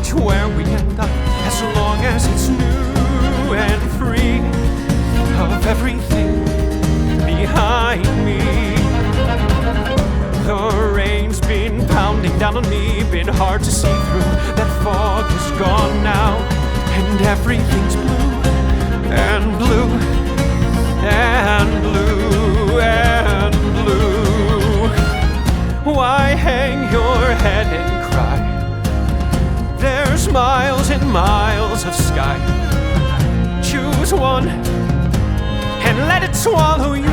much where we end up, as long as it's new and free of everything behind me. The rain's been pounding down on me, been hard to see through. That fog is gone now, and everything's blue and blue and blue and blue. Why hang your head and cry? There's miles and miles of sky. Choose one and let it swallow you.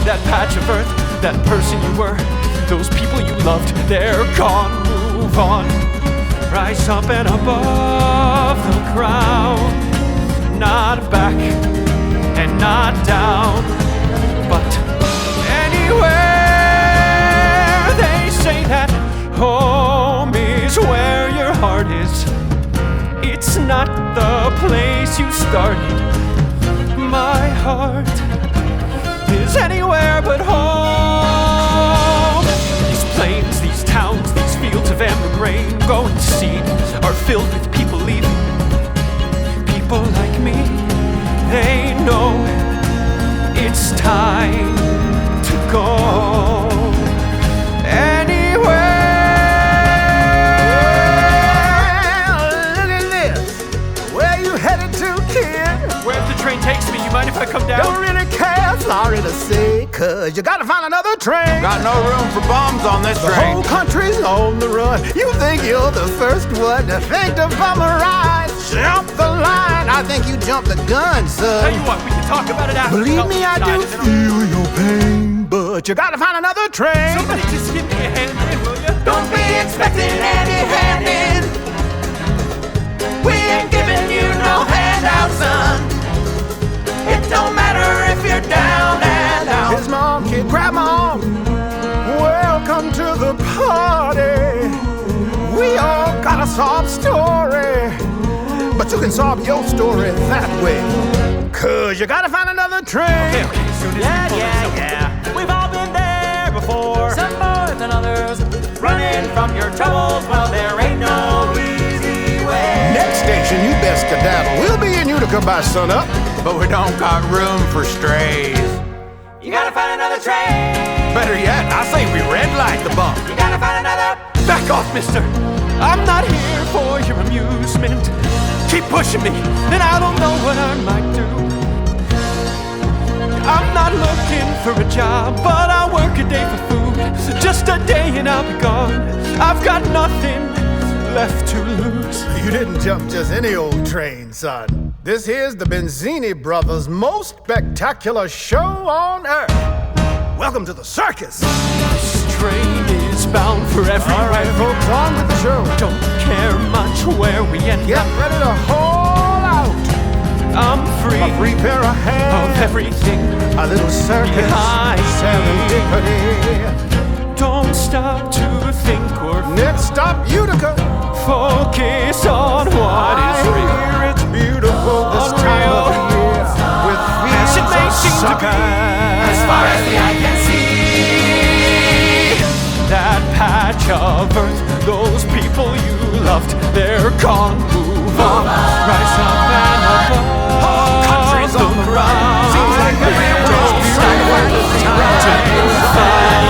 That patch of earth, that person you were, those people you loved, they're gone. Move on. Rise up and above the crowd. Not back and not down, but anywhere. They say that home is where your heart is. It's not the place you started. My heart is anywhere but home. These plains, these towns, these fields of amber grain going to seed are filled with people leaving. People like me, they know it's time to go anywhere. Look at this. Where you headed to, kid? Where the train takes me, you mind if I come down? Don't really care, sorry to say, cause you gotta find another train. Got no room for bombs on this The train. whole country's on the run. You think you're the first one to think to bum a ride. Jump the line. I think you jumped the gun, son. Tell you what, we can talk about it after. Believe me, I do feel your pain, but you gotta find another train. Somebody just give me a hand in, will you? Don't be expecting any handing. We ain't giving you no handout, son. It don't matter if you're down and out. Here's mom, kid, grab mom. Welcome to the party. We all got a sob story, but you can solve your story that way. Cause you gotta find another train. Okay, soon as Yeah. We've all been there before. Some more than others. Running from your troubles, well, there ain't no easy way. Next station, you best skedaddle. We'll be in Utica by sunup. But we don't got room for strays. You gotta find another train. Better yet, I say we red light the bump. You gotta find another. Back off, mister. I'm not here for your amusement. Keep pushing me, and I don't know what I might do. I'm not looking for a job, but I'll work a day for food. Just a day and I'll be gone. I've got nothing left to lose. You didn't jump just any old train, son. This here's the Benzini Brothers' most spectacular show on earth. Welcome to the circus. This train is bound for everywhere. All right, folks, on with the show. Don't care much where we end Get up. ready to haul out. I'm free A free pair of hands. of everything. A little circus. Behind Serendipity. Don't stop to think or Next stop, Utica. focus on what is I real. hear it's beautiful this time of the year. With As it may fields seem of to be, sunshine. As far as the eye can see. That patch of earth, those people you loved, they're gone. Move on, rise up and above country's the on the run. ground. Seems like the railroad's Don't time to find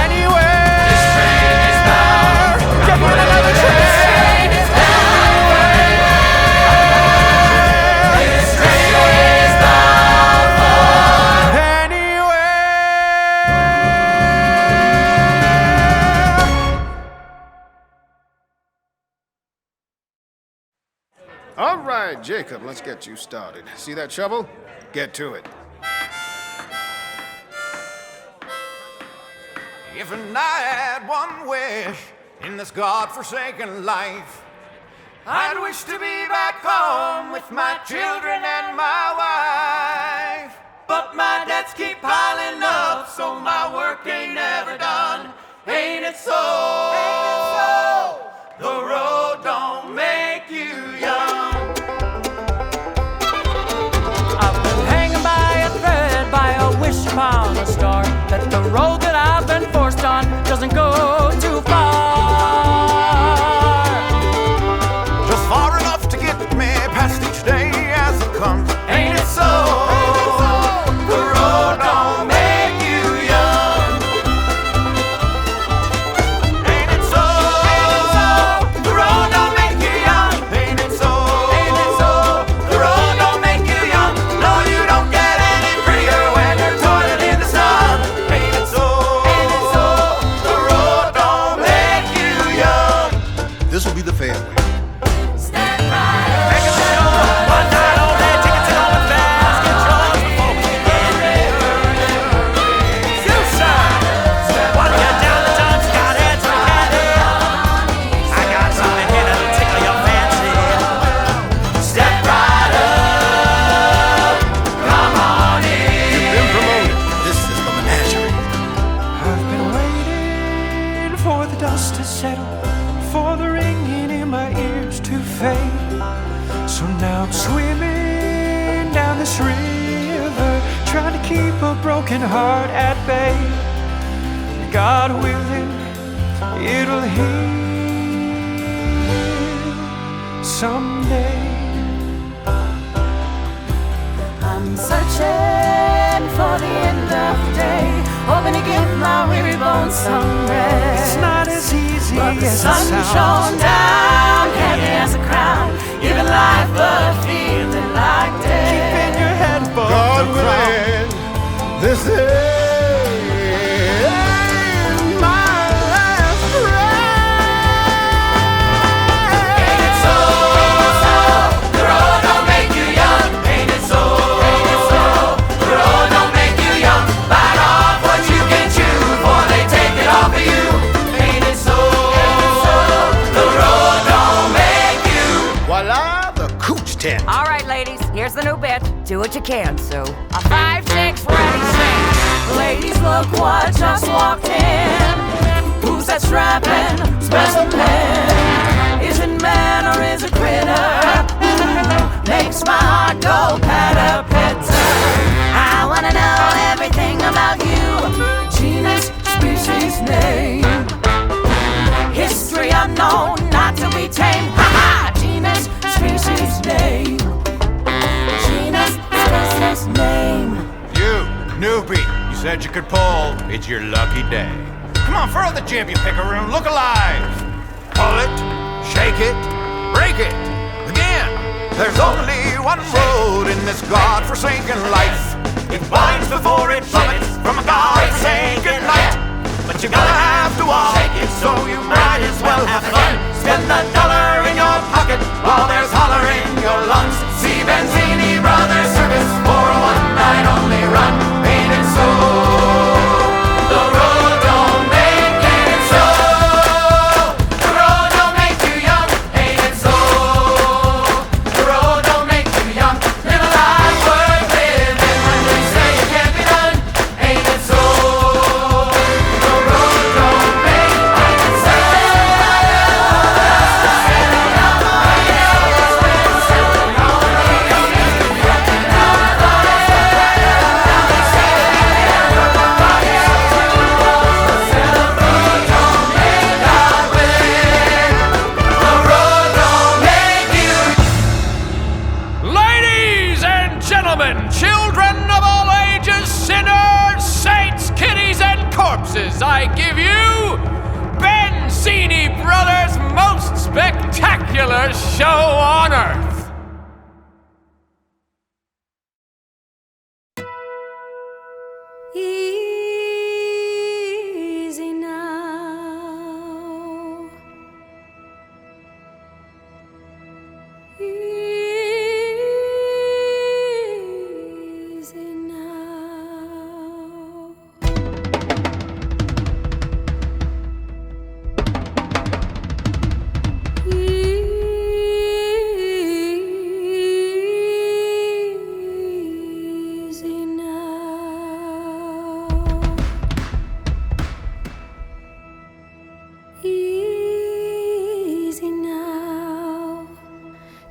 anywhere. This train is bound. Get on another train. This train is bound for Anywhere. All right, Jacob, let's get you started. See that shovel? Get to it. If I had one wish in this God-forsaken life, I'd wish to be back home with my children and my wife. But my debts keep piling up, so my work ain't never done. Ain't it so? The road don't make you young. I've been hanging by a thread, by a wish upon a star, that the road that I've been forced on doesn't dust to settle, for the ringing in my ears to fade. So now I'm swimming down this river, trying to keep a broken heart at bay. God willing, it'll heal someday. I'm searching for the end of the day, hoping to give my weary bones some rest. It's not as easy but the as sun it sounds. shone down, heavy as a crown, giving life but feeling like death. Keeping your head above God the ground. willing, this is my last ride. Ain't it so, so, the road don't make you young. Ain't it so, so, the road don't make you young. Bite off what you can chew before they take it off of you. Ain't it so, so, the road don't make you. Voila, the cooch tent. All right, ladies, here's the new bit. Do what you can, Sue. A 5, 6, ready, sing. Ladies, look what just walked in. Who's that strapping specimen? Is it man or is it critter? Makes my heart go patter-patter. I wanna know everything about you. Genus, species, name. History unknown, not to be tamed. Ha-ha! Genus, species, name. Genus, species, name. You, newbie, you said you could pull. It's your lucky day. Come on, furl the jib, you pickaroon. Look alive. Pull it, shake it, break it. Again. There's only one road in this God-forsaken life. It binds before it plummets from a God-forsaken light. But you gotta have to walk it, so you might as well have fun. Spend the dollar in your pocket while there's holler in your lungs. See Benzini Brothers Circus for a one-night only run. Ain't it so? The road don't make it so. The road don't make you young. Ain't it so? The road don't make you young. Live a life worth living when they say it can't be done. Ain't it so? The road don't make it so. Ladies and gentlemen, children of all ages, sinners, saints, kiddies, and corpses, I give you Benzini Brothers' most spectacular show on earth. Easy now. Easy now. Easy now. Easy now.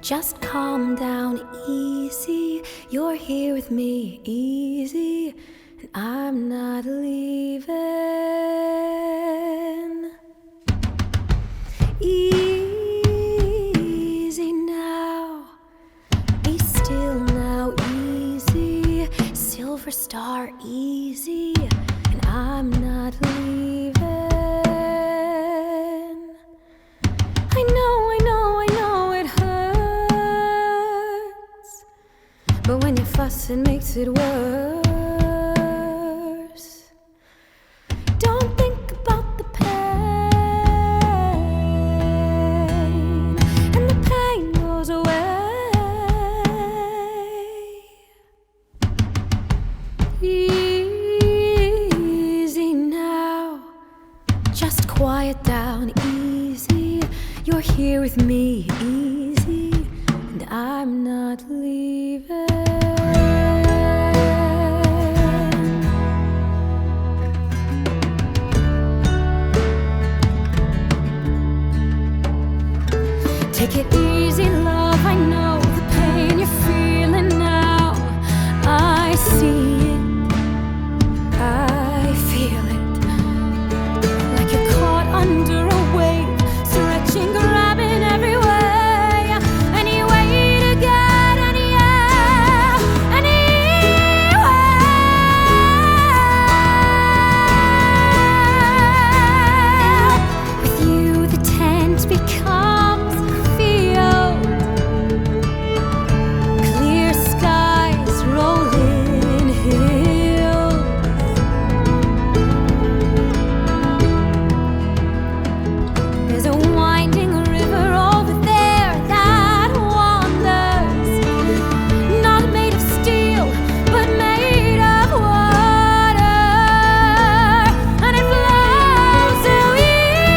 Just calm down, easy. You're here with me, easy. And I'm not leaving. Easy now. Be still now, easy. Silver star, easy. And I'm not leaving. I know it hurts. But when you fuss, it makes it worse. Don't think about the pain, and the pain goes away. Easy now. Just quiet down, easy. You're here with me, easy. And I'm not leaving. Take it easy, love, I know the pain you're feeling now. I see it, I feel it, like you're caught under a wave, stretching, grabbing every way. Any way to get anywhere, anywhere. With you, the tent becomes a field. Clear skies, rolling hills. There's a winding river over there that wanders, not made of steel, but made of water, and it flows so easy,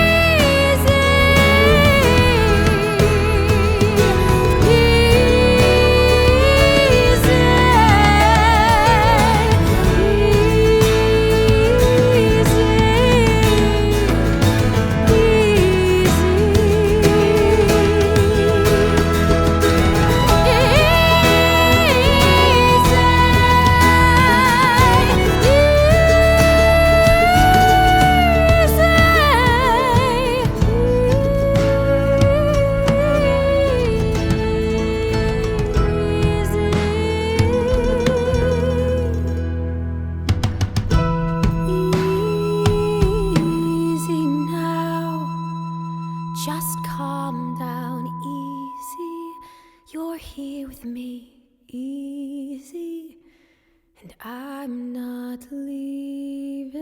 easy now. Just calm down, easy. You're here with me, easy, and I'm not leaving.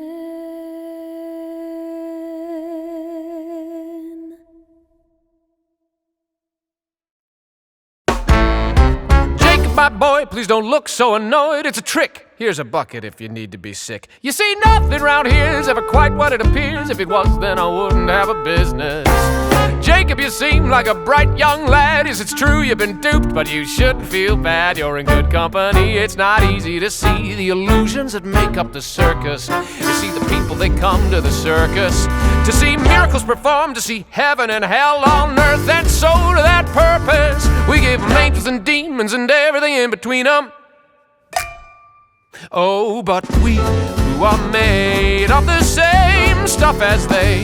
Jacob, my boy, please don't look so annoyed. It's a trick. Here's a bucket if you need to be sick. You see, nothing round here's ever quite what it appears. If it was, then I wouldn't have a business. Jacob, you seem like a bright young lad. Yes, it's true you've been duped, but you shouldn't feel bad. You're in good company. It's not easy to see the illusions that make up the circus. You see, the people, they come to the circus to see miracles performed, to see heaven and hell on earth. And so to that purpose, we give them angels and demons and everything in between them. Oh, but we who are made of the same stuff as they,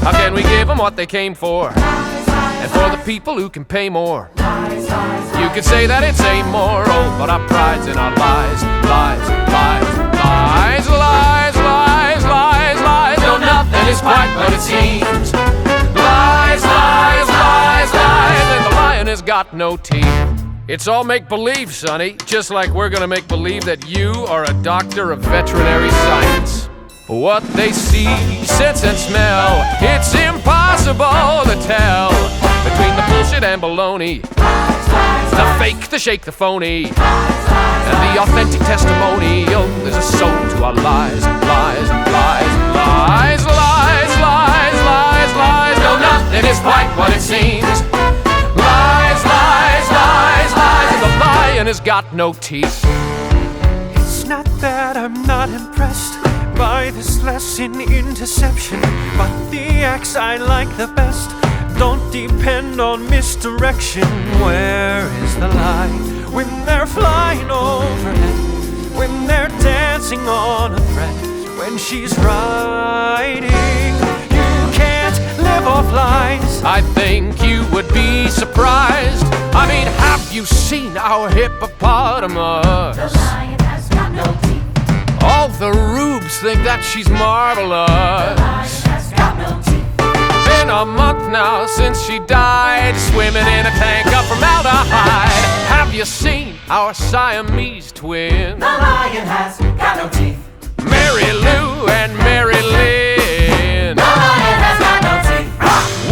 how can we give them what they came for? And for the people who can pay more, you could say that it's amoral, but our pride's in our lies, lies, lies, lies, lies, lies, lies, lies. No, nothing is quite what it seems. Lies, lies, lies, lies, and the lion has got no teeth. It's all make-believe, Sonny, just like we're gonna make believe that you are a doctor of veterinary science. What they see, sense, and smell, it's impossible to tell between the bullshit and baloney, the fake, the shake, the phony, and the authentic testimonial. There's a soul to our lies, lies, lies, lies, lies, lies, lies, lies. No, nothing is quite what it seems. Lies, lies, lies, lies, and the lion has got no teeth. It's not that I'm not impressed by this lesson in deception, but the acts I like the best don't depend on misdirection. Where is the lie when they're flying overhead, when they're dancing on a thread, when she's riding? You can't live off lies. I think you would be surprised. I mean, have you seen our hippopotamus? The lion has got no teeth. All the rubes think that she's marvelous. The lion has got no teeth. Been a month now since she died, swimming in a tank of formaldehyde. Have you seen our Siamese twin? The lion has got no teeth. Mary Lou and Mary Lynn. The lion has got no teeth.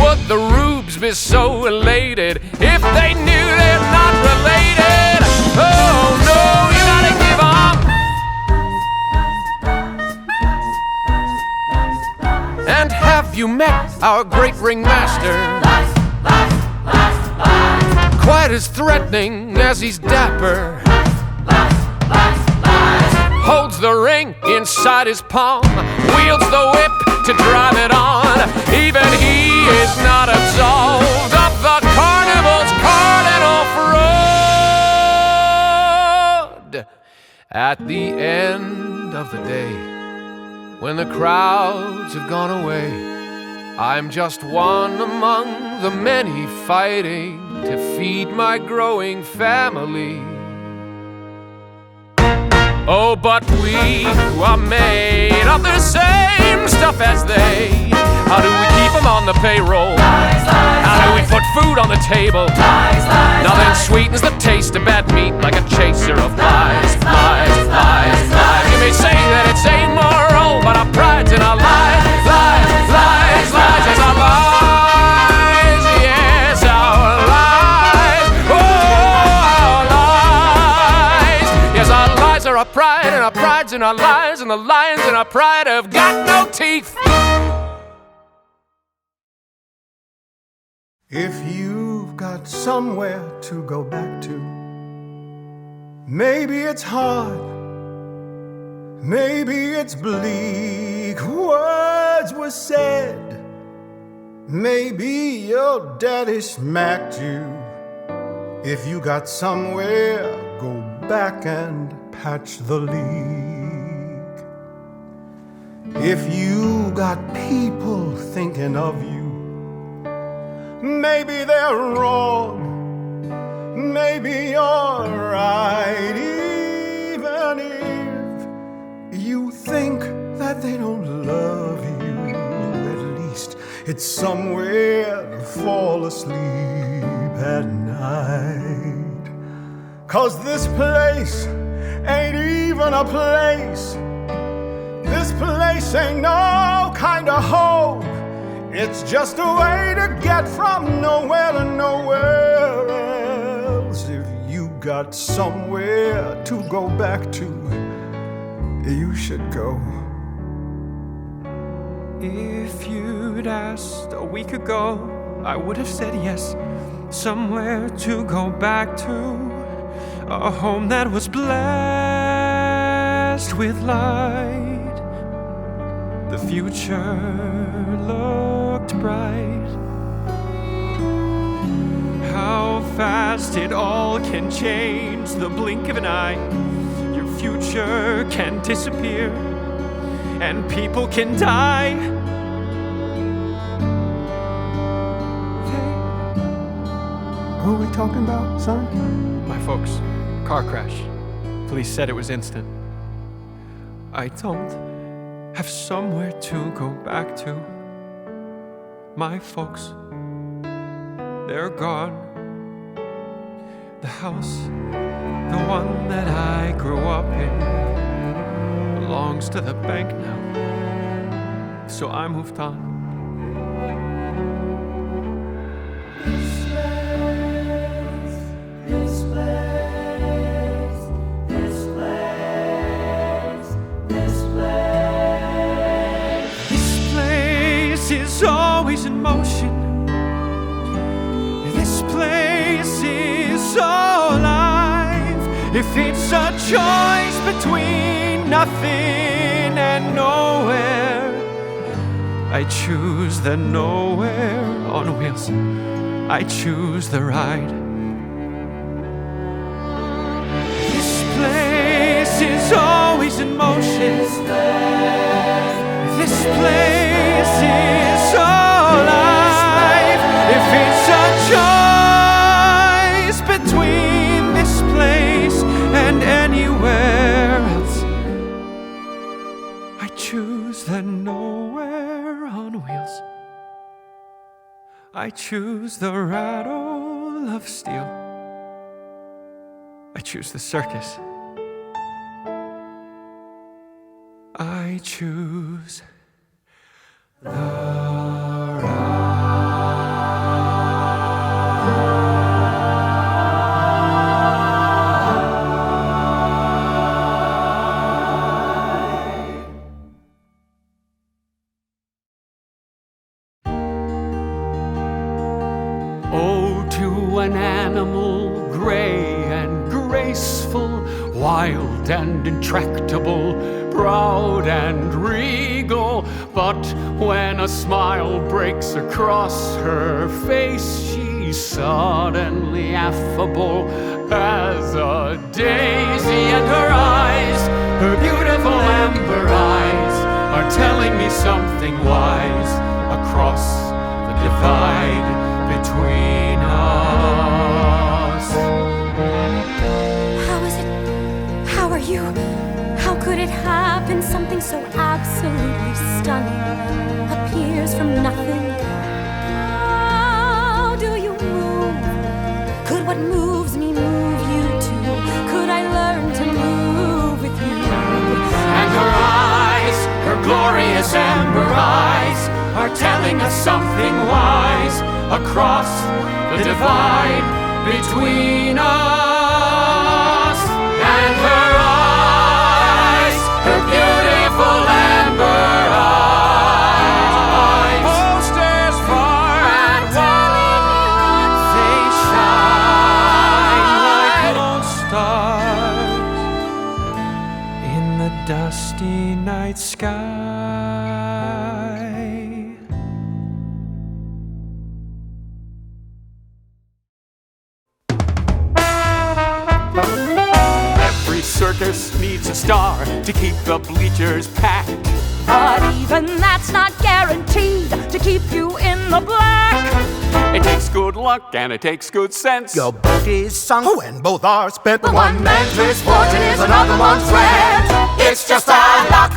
Would the rubes be so elated if they knew they're not related? Oh no, you gotta give 'em. And have you met our great ringmaster? Lies, lies, lies, lies. Quite as threatening as he's dapper. Lies, lies, lies. Holds the ring inside his palm, wields the whip to drive it on. Even he is not absolved of the At the end of the day, when the crowds have gone away, I'm just one among the many fighting to feed my growing family. Oh, but we are made of the same stuff as they. How do we keep them on the payroll? How do we put food on the table? Nothing sweetens the taste of bad meat like a chaser of lies, lies, lies, lies. You may say that it's amoral, but our pride's in our lies, lies, lies, lies. Yes, our lies, yes, our lies, oh, our lies. Yes, our lies are our pride, and our pride's in our lies, and the lions in our pride have got no teeth. If you've got somewhere to go back to, maybe it's hard, maybe it's bleak. Words were said, maybe your daddy smacked you. If you got somewhere, go back and patch the leak. If you got people thinking of you, maybe they're wrong, maybe you're right. Even if you think that they don't love you, at least it's somewhere to fall asleep at night. 'Cause this place ain't even a place. This place ain't no kind of home. It's just a way to get from nowhere to nowhere else. If you got somewhere to go back to, you should go. If you'd asked a week ago, I would have said yes. Somewhere to go back to, a home that was blessed with light. The future looked bright. How fast it all can change, the blink of an eye. Your future can disappear, and people can die. Who are we talking about, son? My folks, car crash. Police said it was instant. I don't have somewhere to go back to. My folks, they're gone. The house, the one that I grew up in, belongs to the bank now. So I moved on. Is always in motion. This place is alive. If it's a choice between nothing and nowhere, I choose the nowhere on wheels. I choose the ride. This place is always in motion. This place is alive. If it's a choice between this place and anywhere else, I choose the nowhere on wheels. I choose the rattle of steel. I choose the circus. I choose the Oh, to an animal gray and graceful, wild and intractable, proud and regal. But when a smile breaks across her face, she's suddenly affable as a daisy, and her eyes Her beautiful amber eyes are telling me something wise across the divide between us. How is it? How are you? How could it happen? Something so absolutely stunning appears from nothing. How do you move? Could what moves me move you too? Could I learn to move with you? And her eyes, her glorious amber eyes, are telling us something wise across the divide between us. And her eyes, her beautiful amber eyes, post as far and wide, they shine like lone stars in the dusty night sky. Every circus needs a star to keep the bleachers packed. But even that's not guaranteed to keep you in the black. It takes good luck and it takes good sense. Your boat is sunk when both are spent. But one man's misfortune is another one's rent. It's just our luck.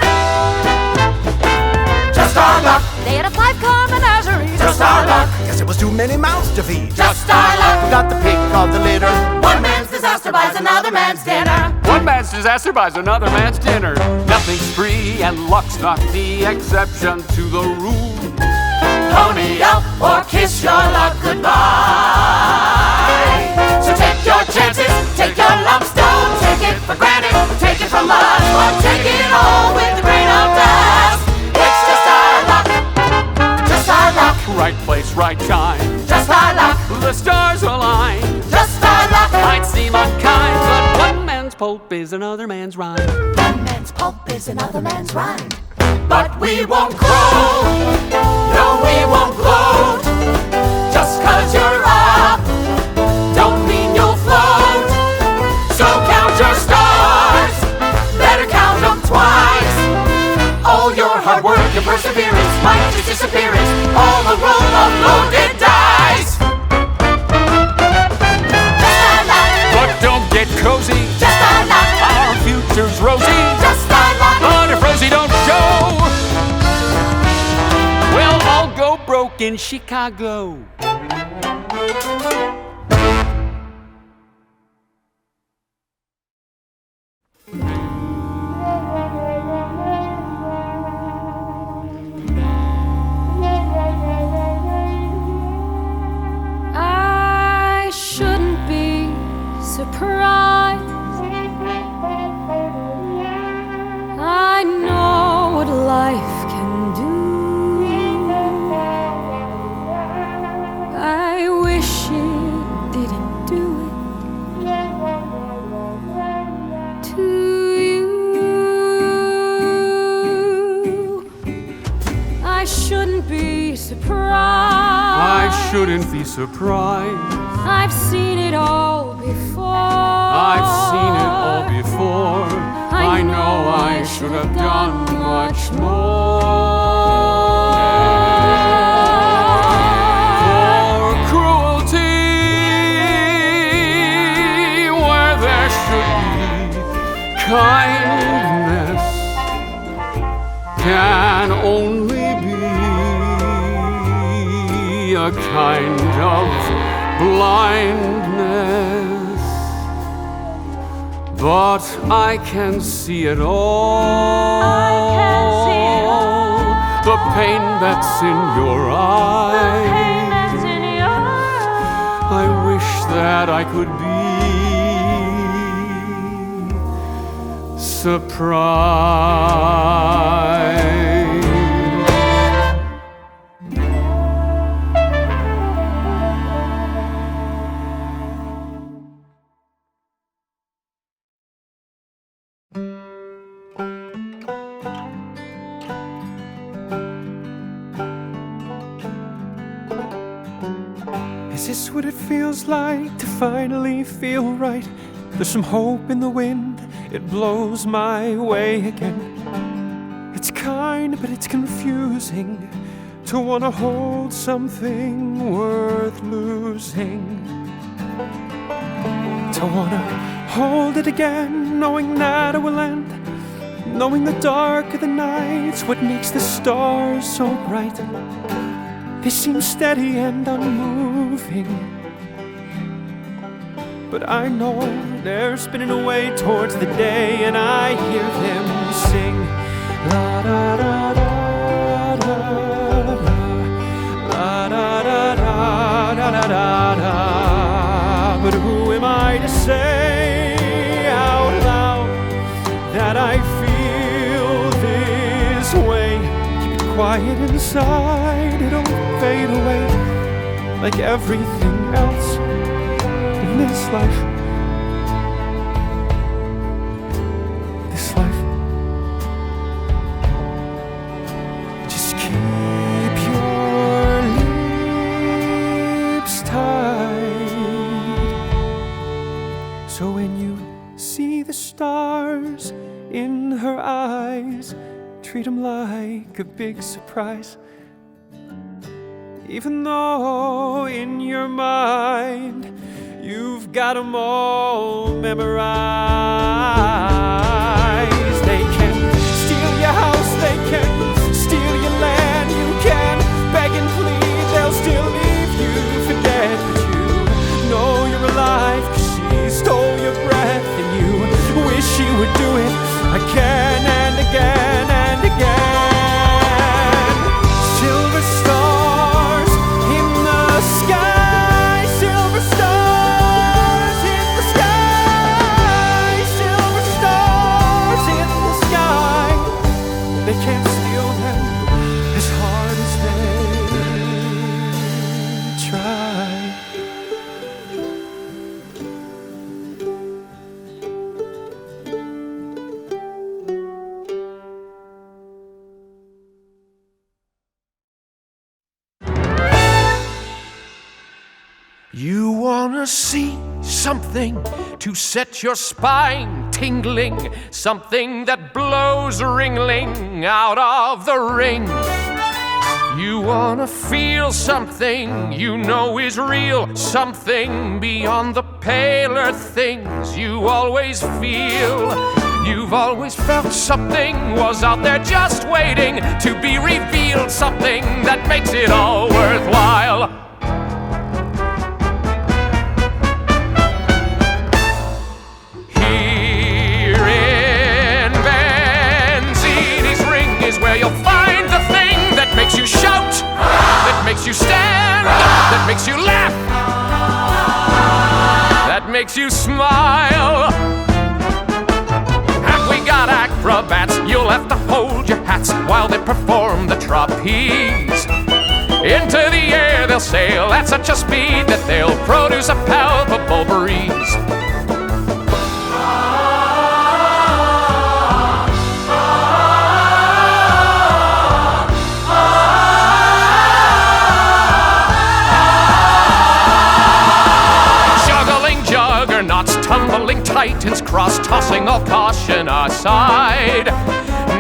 Just our luck. They had a 5-car menagerie. Just our luck. Guess it was too many mouths to feed. Just our luck. We got the pick of the litter. One man's disaster buys another man's dinner. One man's disaster buys another man's dinner. Nothing's free and luck's not the exception to the rule. Pony up or kiss your luck goodbye. So take your chances, take your lumps, don't take it for granted. Take it from us, or take it all with a grain of dust. It's just our luck, just our luck, Right place, right time. just our luck, The stars align. just our luck. Might seem unkind, but one man's pulp is another man's rhyme. One man's pulp is another man's rhyme. But we won't crow, no we won't gloat. Just 'cause you're up, don't mean you'll float. So count your stars, better count them twice. All your hard work, your perseverance, might just disappearance. All the roll of loaded dice. Just our luck, But don't get cozy, just our luck, our future's rosy. just our luck. But if Rosie don't show, we'll all go broke in Chicago. I shouldn't be surprised. I know what life can do. I wish it didn't do it to you. I shouldn't be surprised. I shouldn't be surprised. I've seen it all before. I've seen it all before. I know I should have done much more. For cruelty, where there should be kindness, can only be a kind of blindness. But I can see it all. The pain that's in your eyes. I wish that I could be surprised. Is this what it feels like to finally feel right? There's some hope in the wind, it blows my way again. It's kind, but it's confusing to want to hold something worth losing. To want to hold it again, knowing that it will end. Knowing the dark of the night's what makes the stars so bright. They seem steady and unmoving, but I know they're spinning away towards the day, and I hear them sing la da da da da la da da da da da da da. But who am I to say out loud that I feel this way? Keep it quiet inside, it'll fade away like everything else in this life. This life. Just keep your lips tight, so when you see the stars in her eyes, treat them like a big surprise. Even though in your mind you've got them all memorized. They can steal your house, they can steal your land. You can beg and plead, they'll still leave you for dead. But you know you're alive 'cause she stole your breath, and you wish she would do it again and again and again. Silver stars in the sky, silver stars in the sky, silver stars in the sky. They can't steal them as hard as they try. You wanna see something to set your spine tingling, something that blows ringling out of the ring. You wanna feel something you know is real, something beyond the paler things you always feel. You've always felt something was out there just waiting to be revealed, something that makes it all worthwhile. Where you'll find the thing that makes you shout, that makes you stand, that makes you laugh, that makes you smile. Have we got acrobats? You'll have to hold your hats while they perform the trapeze. Into the air they'll sail at such a speed that they'll produce a palpable breeze. Tumbling titans, cross-tossing all caution aside,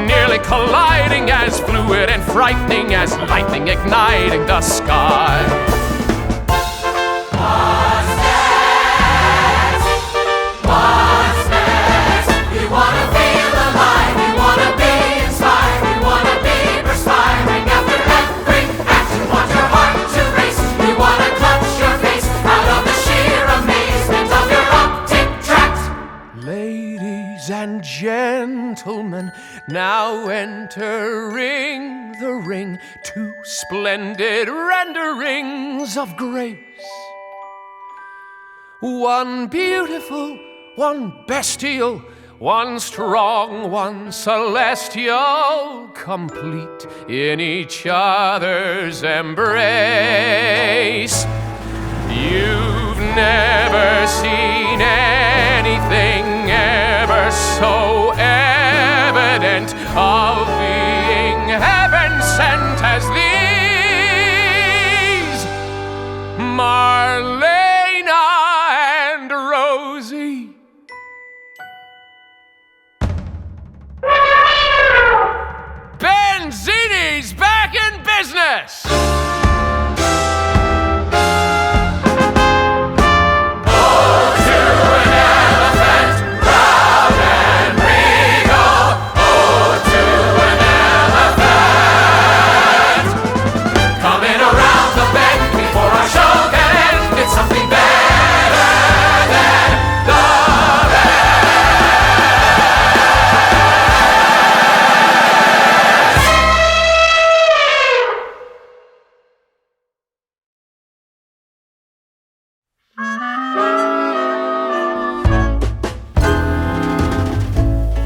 nearly colliding as fluid and frightening as lightning igniting the sky. What's next? What's next? We wanna feel alive, we wanna be inspired, we wanna be perspiring after every action. Want your heart to race, we wanna clutch your face out of the sheer amazement of your optic tract. Ladies and gentlemen, now entering the ring, two splendid renderings of grace. One beautiful, one bestial, one strong, one celestial, complete in each other's embrace. You've never seen anything ever so evident of being heaven-sent as these. Marlena and Rosie, Yes!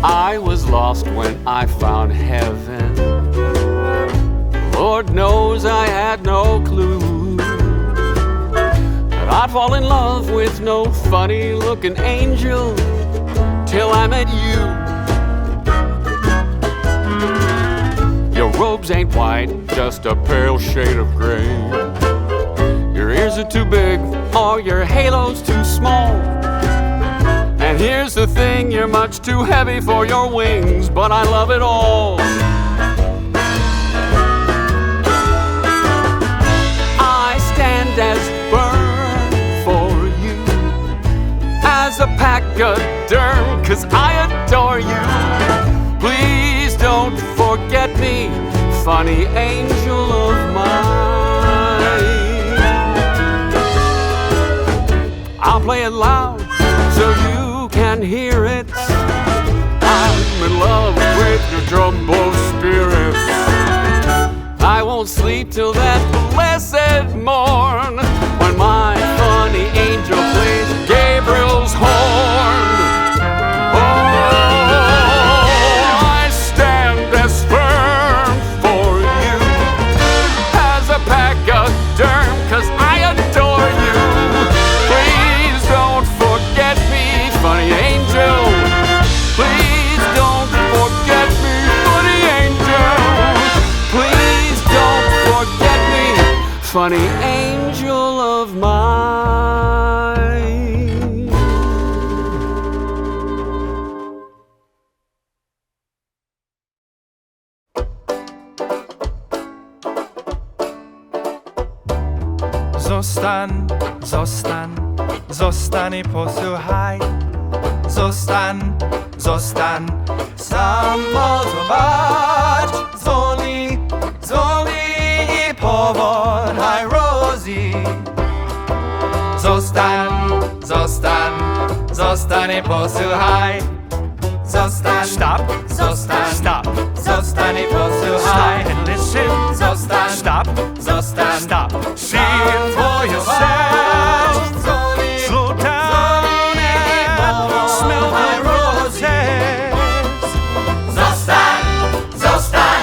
I was lost when I found heaven. Lord knows I had no clue that I'd fall in love with no funny-looking angel till I met you. Your robes ain't white, just a pale shade of gray. Your ears are too big, or your halo's too small. And here's the thing, you're much too heavy for your wings, but I love it all. I stand as firm for you as a pachyderm, 'cause I adore you. Please don't forget me, funny angel of mine. I'll play it loud so you can hear it. I'm in love with your jumbo spirits. I won't sleep till that blessed morn when my funny angel plays Gabriel's horn. Oh, I stand as firm for you as a pachyderm, 'cause I adore you. Please don't forget me, funny angel. Please don't forget me, funny angel. Please don't forget me, funny angel of mine. Zostań, zostań, zostań i posłuchaj. Zostań, zostań, sam zobacz. Dzwoni, dzwoni i powodaj Rosie. Zostań, zostań, zostań i posłuchaj. Zostań, stop, zostań, stop, zostań i posłuchaj. Stop and listen, zostań, stop, zostań, stop. See it for yourself. Slow down and smell my roses. Zostań, zostań,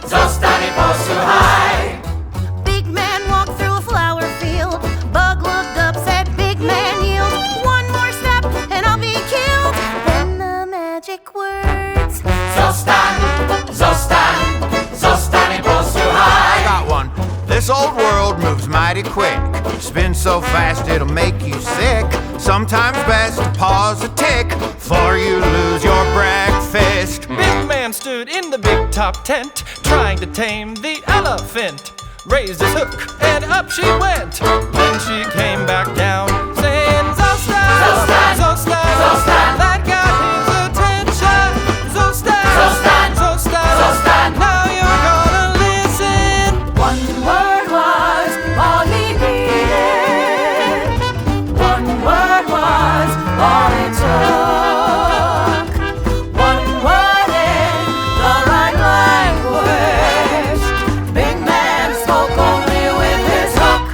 zostań i posłuchaj. Big man walked through a flower field. Bug looked up, said, "Big man, yield one more step and I'll be killed." Then the magic words. Zostań, zostań, zostań i posłuchaj. I got one. This old world moves mighty quick. Spins so fast it'll make you sick. Sometimes best to pause a tick before you lose your breakfast. Big man stood in the big top tent, trying to tame the elephant. Raised his hook and up she went. Then she came back down, saying, Zostań, Zostań, Zostań, Zostań. That got his attention. Zostań, Zostań, Zostań, Zostań. Now you're gonna listen. One word was all he needed. One word was all it took. One word in the right language. Big man spoke only with his hook.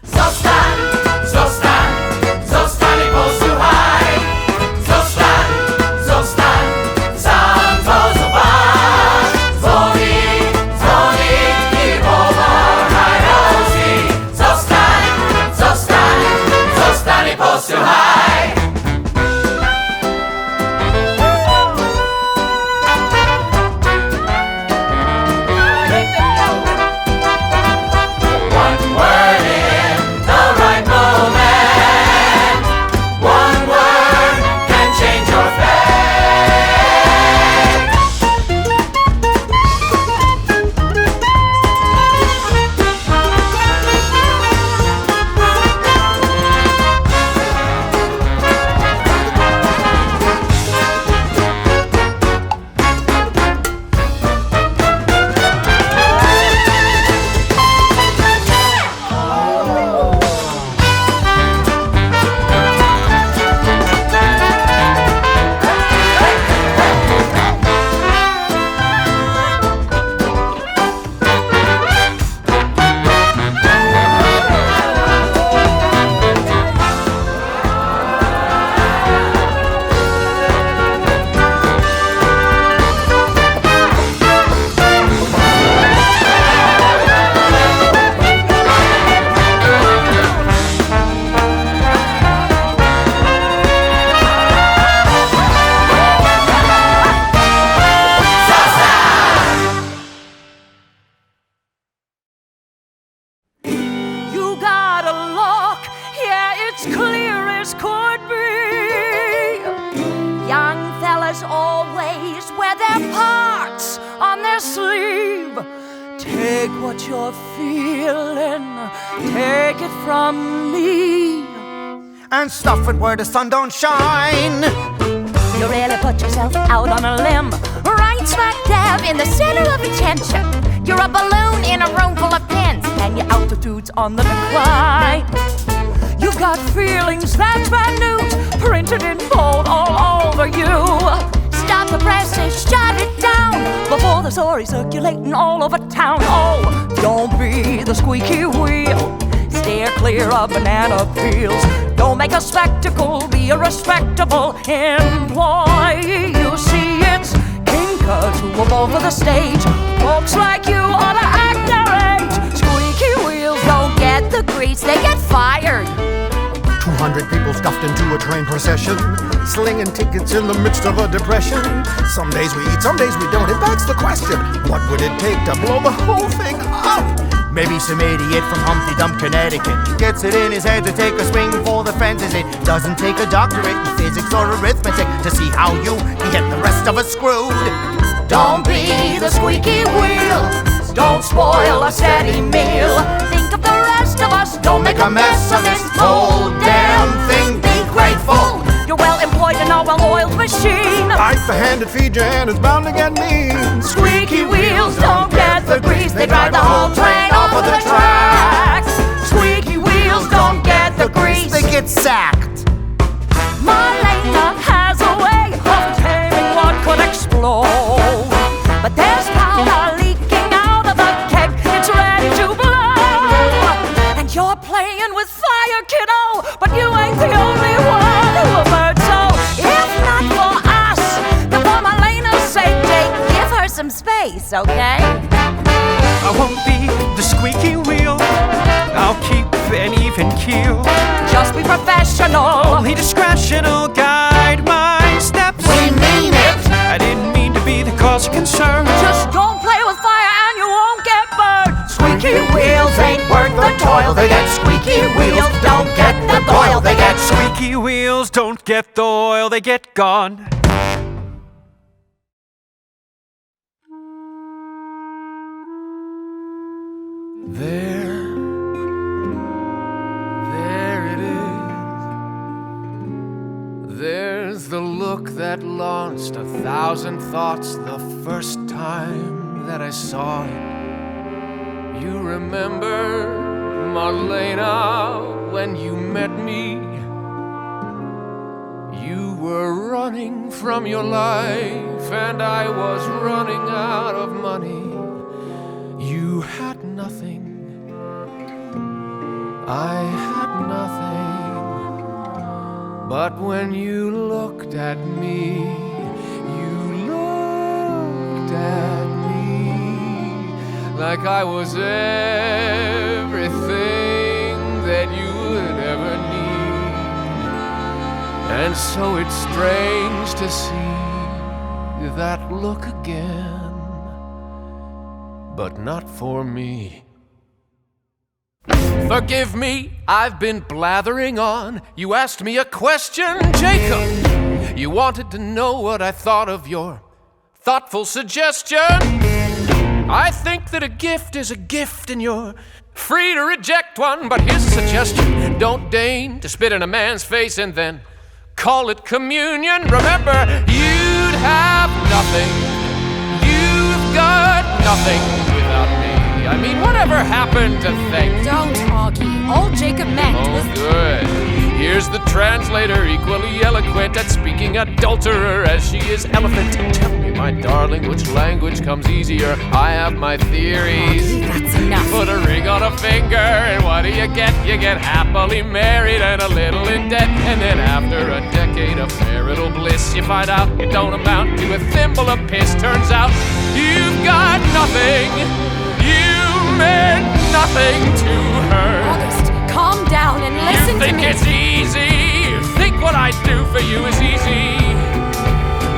Zostań, zostań, zostań i posłuchaj. as clear as could be. Young fellas always wear their parts on their sleeve. Take what you're feeling, take it from me, and stuff it where the sun don't shine. You really put yourself out on a limb, right smack dab in the center of attention. You're a balloon in a room full of pins, and your altitude's on the decline. You've got feelings, that's bad news, printed in bold all over you. Stop the press and shut it down before the story's circulating all over town. Oh, don't be the squeaky wheel. Steer clear of banana peels. Don't make a spectacle, be a respectable employee. You see, it's kinkers who evolve over the stage. Folks like you ought to act their age. Squeaky wheels don't get the grease, they get fired. 200 people stuffed into a train procession, slinging tickets in the midst of a depression. Some days we eat, some days we don't. It begs the question, what would it take to blow the whole thing up? Maybe some idiot from Humpty Dump, Connecticut gets it in his head to take a swing for the fences. It doesn't take a doctorate in physics or arithmetic to see how you can get the rest of us screwed. Don't be the squeaky wheel. Don't spoil a steady meal. Think of the rest of us. Don't make a mess of this whole damn thing. Be grateful. You're well employed in a well-oiled machine. Bite the hand that feeds you and it's bound to get mean. Squeaky wheels don't get the grease. They drive the whole train off of the tracks. Squeaky wheels don't get the grease. They get sacked. Marlena has a way of taming what could explode. But there's powder leaking out of the keg. It's ready to blow. And you're playing with fire, kiddo. But you ain't the only one who have heard so. If not for us, then for Marlena's sake, Jake, give her some space, okay? I won't be the squeaky wheel. I'll keep an even keel. Just be professional. Only discretion will guide my steps. We mean it. I didn't mean to be the cause of concern. Just don't play with fire and you won't get burned. Squeaky wheels ain't worth the toil. They get squeaky wheels, don't get the oil. They get Squeaky wheels don't get the oil, they get gone. There it is. There's the look that launched 1,000 thoughts the first time that I saw it. You remember, Marlena, when you met me? You were running from your life, and I was running out of money. You had nothing, I had nothing. But when you looked at me, you looked at me like I was everything that you would ever need. And so it's strange to see that look again, but not for me. Forgive me, I've been blathering on. You asked me a question, Jacob. You wanted to know what I thought of your thoughtful suggestion. I think that a gift is a gift and you're free to reject one, but here's a suggestion. Don't deign to spit in a man's face and then call it communion. Remember, you'd have nothing. You've got nothing without me. I mean, whatever happened to think? Don't, Augie. All Jacob meant was... Oh, good. Here's the translator, equally eloquent at speaking adulterer as she is elephant. Tell me, my darling, which language comes easier? I have my theories. Augie, that's enough. Put a ring on a finger, and what do you get? You get happily married and a little in debt. And then after a decade of marital bliss, you find out you don't amount to a thimble of piss. Turns out you've got nothing. You meant nothing to her. August, calm down and listen You to think me. it's easy? You think what I do for you is easy?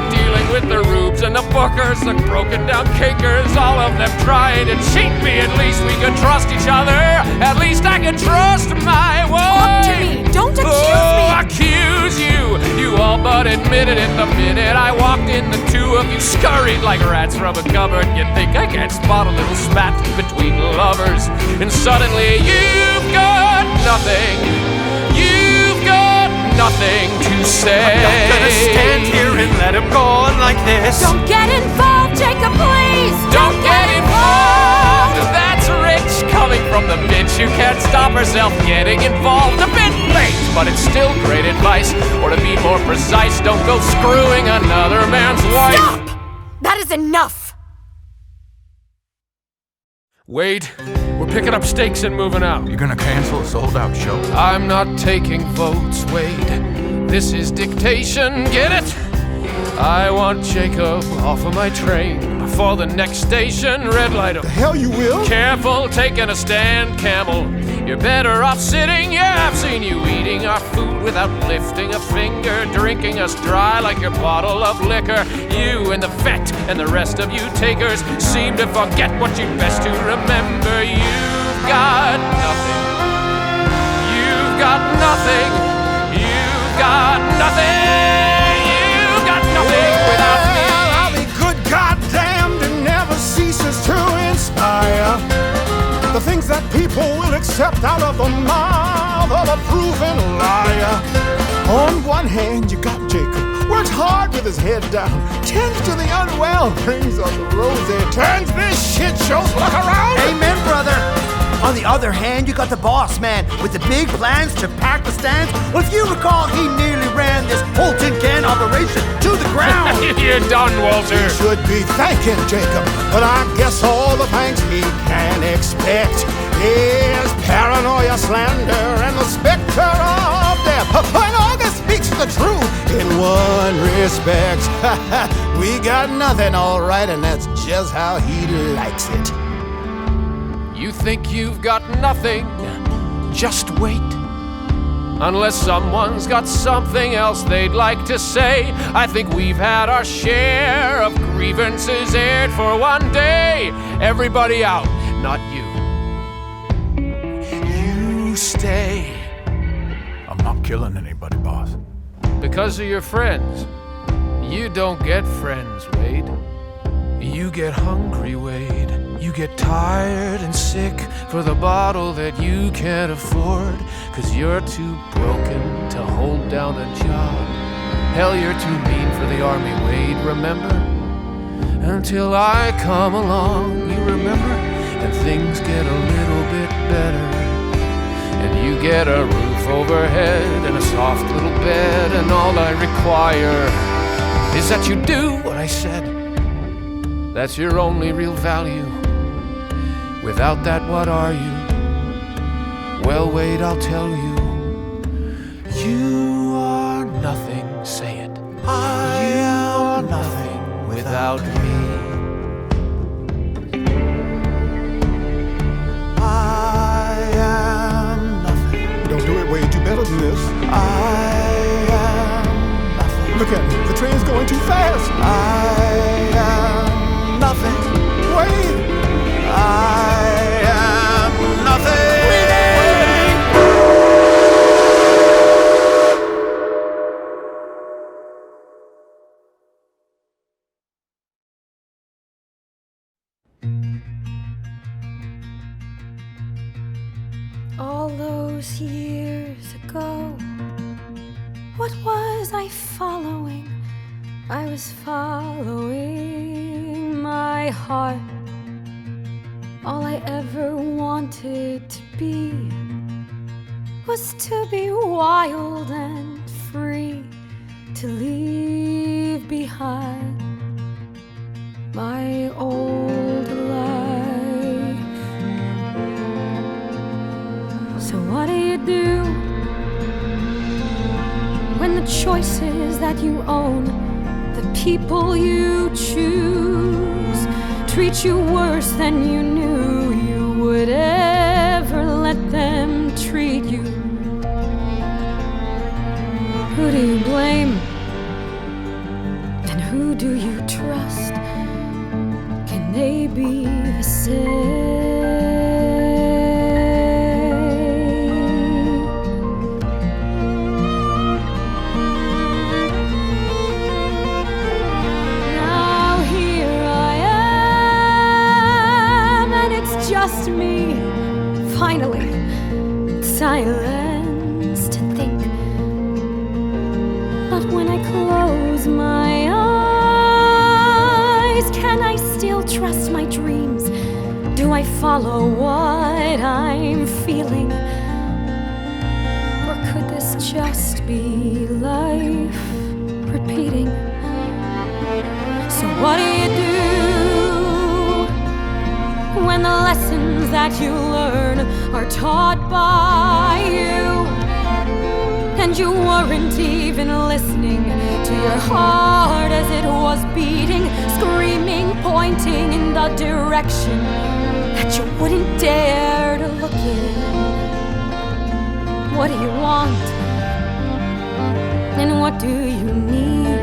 Dealing with the rubes and the bookers, the broken down kickers, all of them trying to cheat me. At least we could trust each other. At least I can trust my wife. Talk to me. Don't accuse admitted it the minute I walked in. The two of you scurried like rats from a cupboard. You'd think I can't spot a little spat between lovers. And suddenly you've got nothing. You've got nothing to say. I'm not gonna stand here and let him go on like this. Don't get involved, Jacob, please! Don't get involved! That's rich coming from the bitch who can't stop herself getting involved. A bit late, but it's still great advice. Or to be more precise, don't go screwing another man's wife. Stop! That is enough! Wade, we're picking up stakes and moving out. You gonna cancel a sold-out show? I'm not taking votes, Wade. This is dictation, get it? I want Jacob off of my train. For the next station, red light. The hell you will? Careful taking a stand, camel. You're better off sitting. Yeah, I've seen you eating our food without lifting a finger, drinking us dry like your bottle of liquor. You and the vet and the rest of you takers seem to forget what you'd best to remember. You've got nothing. You've got nothing. You've got nothing. You've got nothing without me. I'll be good goddamned and never ceases to inspire. The things that people will accept out of the mouth of a proven liar. On one hand, you got Jacob, works hard with his head down, tends to the unwell, brings up the rosy, turns this shit show's look around. Amen, brother. On the other hand, you got the boss man with the big plans to pack the stands. Well, if you recall, he nearly ran this whole tin can operation to the ground. You're done, Walter. He should be thanking Jacob, but I guess all the thanks he can expect is paranoia, slander, and the specter of death. When August speaks the truth in one respect, we got nothing, all right, and that's just how he likes it. You think you've got nothing? Just wait. Unless someone's got something else they'd like to say. I think we've had our share of grievances aired for one day. Everybody out, not you. You stay. I'm not killing anybody, boss. Because of your friends. You don't get friends, Wade. You get hungry, Wade. You get tired and sick for the bottle that you can't afford. 'Cause you're too broken to hold down a job. Hell, you're too mean for the army, Wade, remember? Until I come along, you remember? And things get a little bit better. And you get a roof overhead and a soft little bed. And all I require is that you do what I said. That's your only real value. Without that, what are you? Well, Wade, I'll tell you. You are nothing, say it. You are nothing without me. I am nothing. Don't do it, Wade. You better than this. I am nothing. Look at me. The train's going too fast. I am nothing. Wade. I am nothing. All those years ago, what was I following? I was following my heart. All I ever wanted to be was to be wild and free, to leave behind my old life. So what do you do when the choices that you own, the people you choose, treat you worse than you knew you would ever let them treat you? Who do you blame? And who do you trust? Can they be the same? finally silence to think. But when I close my eyes, can I still trust my dreams? Do I follow what I'm feeling? Or could this just be life repeating? So what do you do when the lessons that you learn are taught by you, and you weren't even listening to your heart as it was beating, screaming, pointing in the direction that you wouldn't dare to look in? What do you want? And what do you need?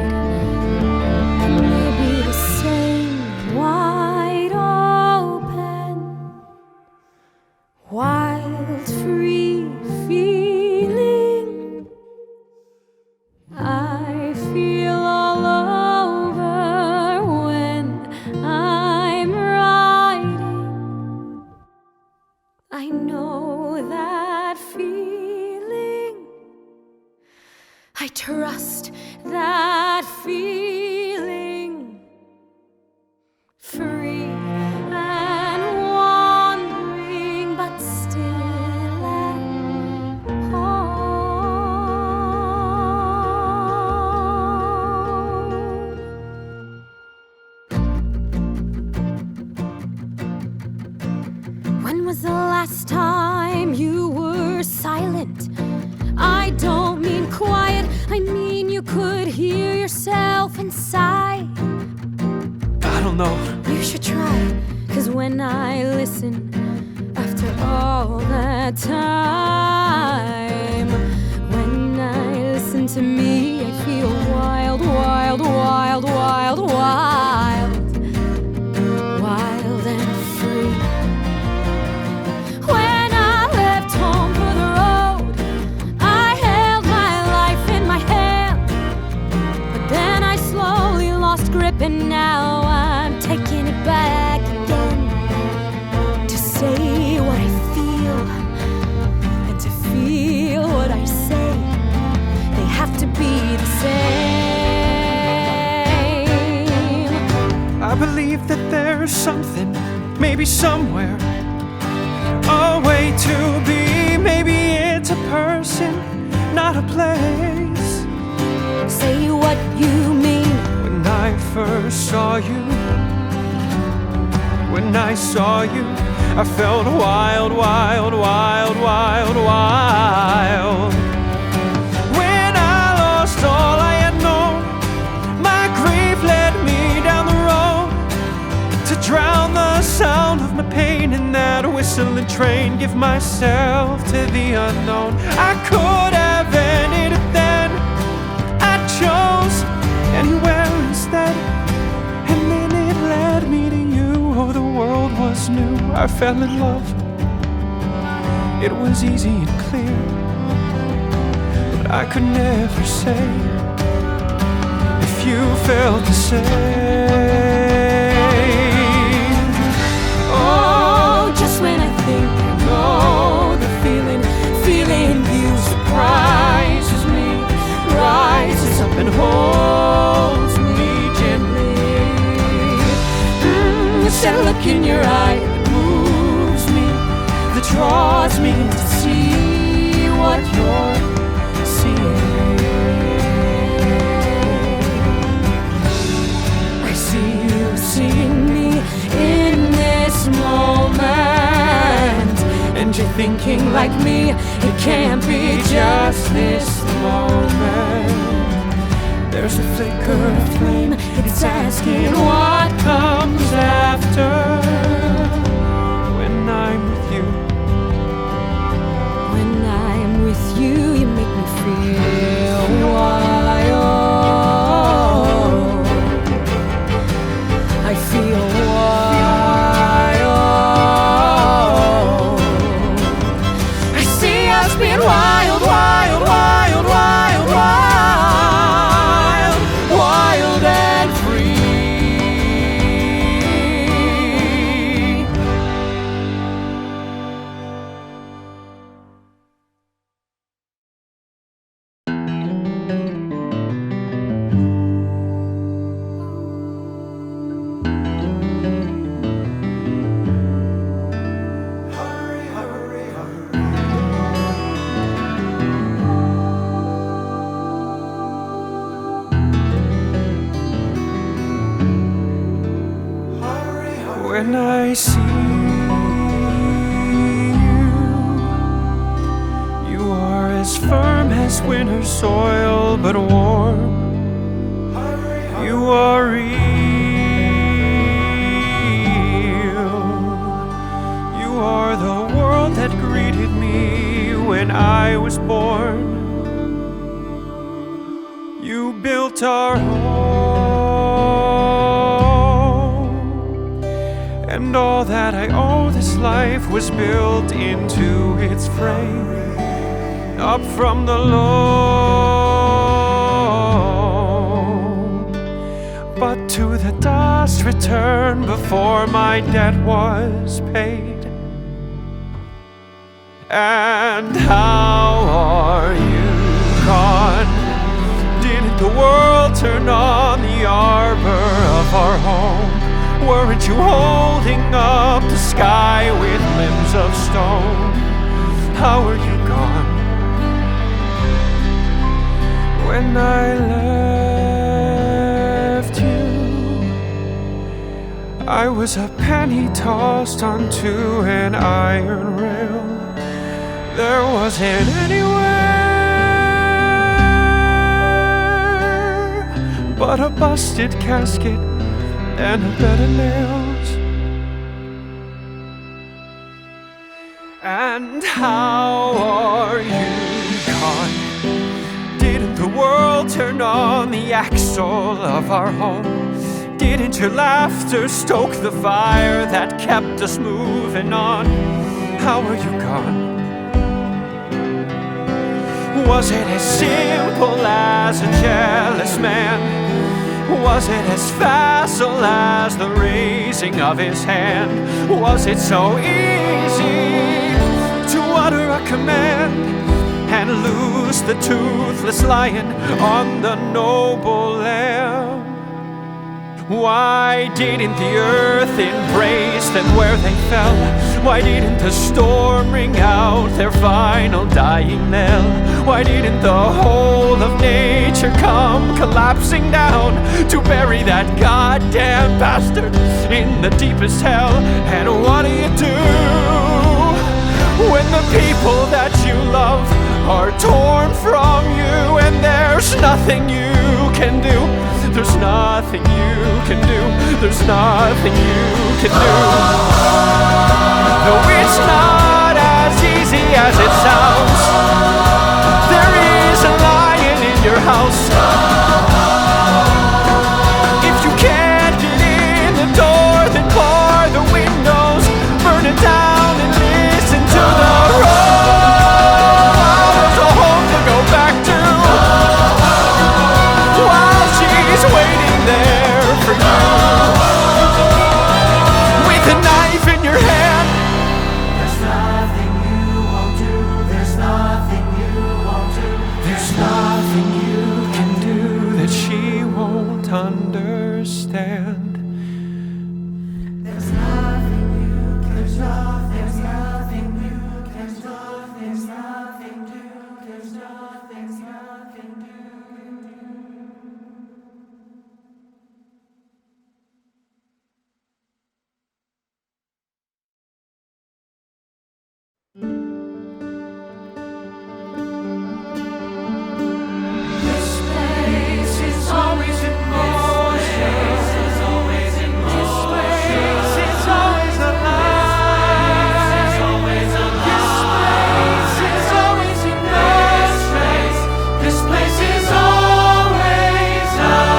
Maybe the same, wide open, wild, free feeling I feel all over when I'm writing. I know that feeling. I trust that feeling, free and wandering, but still at home. When was the last time you were silent? I don't mean quiet, I mean you could hear yourself and sigh. I don't know. You should try, 'cause when I listen, after all that time, when I listen to me, I feel wild, wild, wild, wild, wild, wild and free. When I left home for the road, I held my life in my hand, but then I slowly lost grip, and now I'm taking it back again. To say what I feel and to feel what I say, they have to be the same. I believe that there's something, maybe somewhere, a way to be. Maybe it's a person, not a place. Say what you mean. When I first saw you, when I saw you, I felt wild, wild, wild, wild, wild. When I lost all I had known, my grief led me down the road to drown the sound of my pain in that whistling train. Give myself to the unknown. I could have ended it then. I chose anywhere instead, and then it led me to you. Oh, the world was new. I fell in love. It was easy and clear, but I could never say if you felt the same. Oh, just when I think I know the feeling, feeling you surprises me, rises up and holds me gently. It's that look in your eye that moves me, that draws me to see what you're seeing. I see you seeing me in this moment, and you're thinking like me, it can't be just this moment. There's a flicker of flame, it's asking what comes after. When I'm with you, when I'm with you, you make me feel wild. I feel wild. I see us being wild, wild, wild, wild, wild, wild and free. When I see you are as firm as winter soil, but warm. You are real. You are the world that greeted me when I was born. You built our home, and all that I owe this life was built into its frame. Up from the low, but to the dust returned before my debt was paid. And how are you gone? Didn't the world turn on the arbor of our home? Weren't you holding up the sky with limbs of stone? How are you gone? When I left you, I was a penny tossed onto an iron rail. There wasn't anywhere but a busted casket and a bed of nails. And how are you gone? Didn't the world turn on the axle of our home? Didn't your laughter stoke the fire that kept us moving on? How are you gone? Was it as simple as a jealous man? Was it as facile as the raising of his hand? Was it so easy to utter a command and loose the toothless lion on the noble lamb? Why didn't the earth embrace them where they fell? Why didn't the storm ring out their final dying knell? Why didn't the whole of nature come collapsing down to bury that goddamn bastard in the deepest hell? And what do you do when the people that you love are torn from you and there's nothing you can do? There's nothing you can do. There's nothing you can do. No, it's not as easy as it sounds. There is a lion in your house. If you can't get in the door, then bar the windows, burn it down and listen to the roar. There's a home to go back to while she's waiting there for you with a knife in your hand. There's nothing you won't do. There's nothing you won't do. There's nothing you can do that she won't understand. There's nothing you can do. There's nothing you can do. There's nothing do. There's nothing do. This place is always in motion. This place is always in motion. This place is always alive. This place is always in motion. This place is always alive.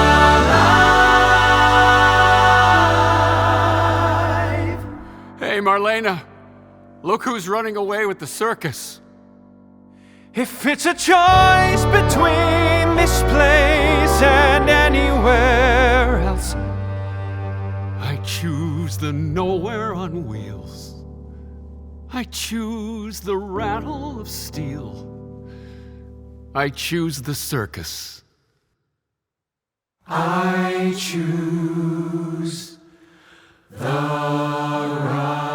Hey, Marlena, look who's running away with the circus. If it's a choice between this place and anywhere else, I choose the nowhere on wheels. I choose the rattle of steel. I choose the circus. I choose the right.